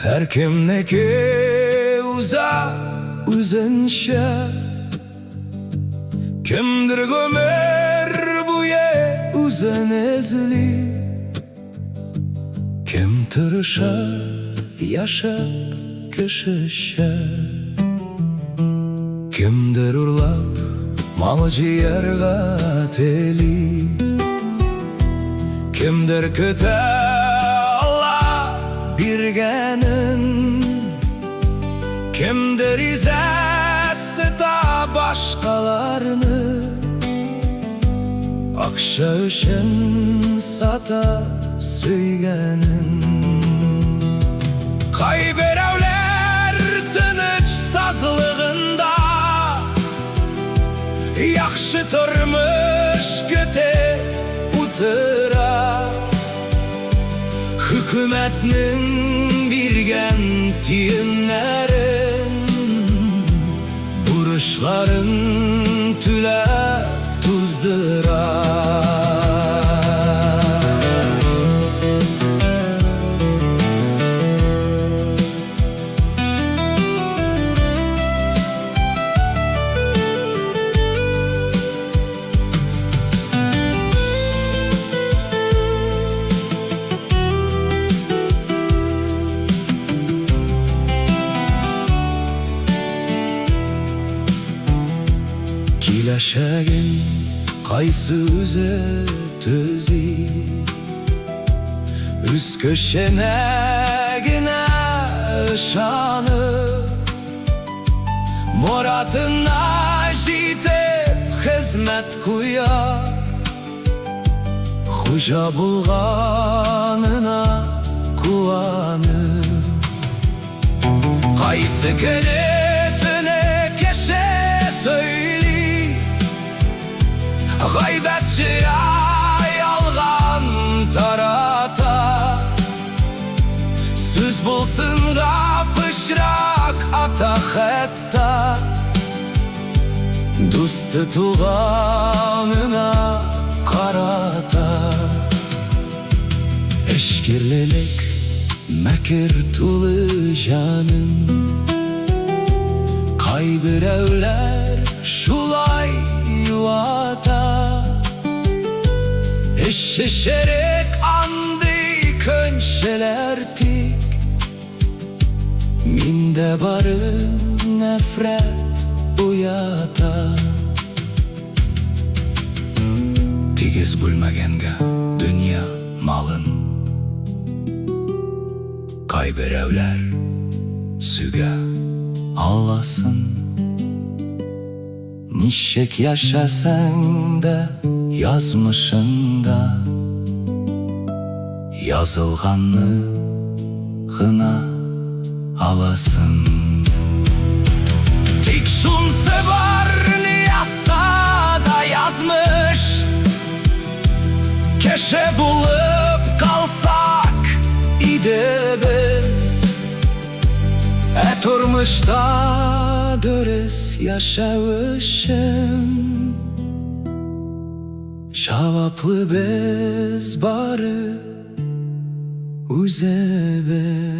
Her kimniki uza üzünşe, kimdir gömer bu ye üzen ezli, kim tırışa yaşap kışışa, kimdir urlap malı ciğerga teli, kimdir köte Allah birgenin, kimdir izesi da başkalarını, akşa üşen sata söygenin. Kayberevler tınıç sazlığında, yakşı turmuş köte utıra, hükümetinin birgen tiyinlerin, buruşların tüle tuzdıra. Kilaşagin kaysı üze tüzi, üz köşene gine şanı, muradına jite hizmet kuya, hoca bulganına kuanı. Kaysı kenetine keşe söyle, gaybetçi yalgan tarata, söz bulsun da pışrak ataketta, dostu tuğanına karata. Eşkirlilik mekir tulu canım, kaybırevler şulay yuvata, eşeşerek andı könşelerdik, minde barı nefret uyata. Tigiz bulmaganga dünya malın, kayberevler süga Allah'sın. Nişek yaşasan da yazmışında, yazılganını hına alasın. Tik şunse var ne yazsa da yazmış, keşe bulup kalsak ide biz, turmuşta döres yaşavışım, cevaplı bez barı üzebe.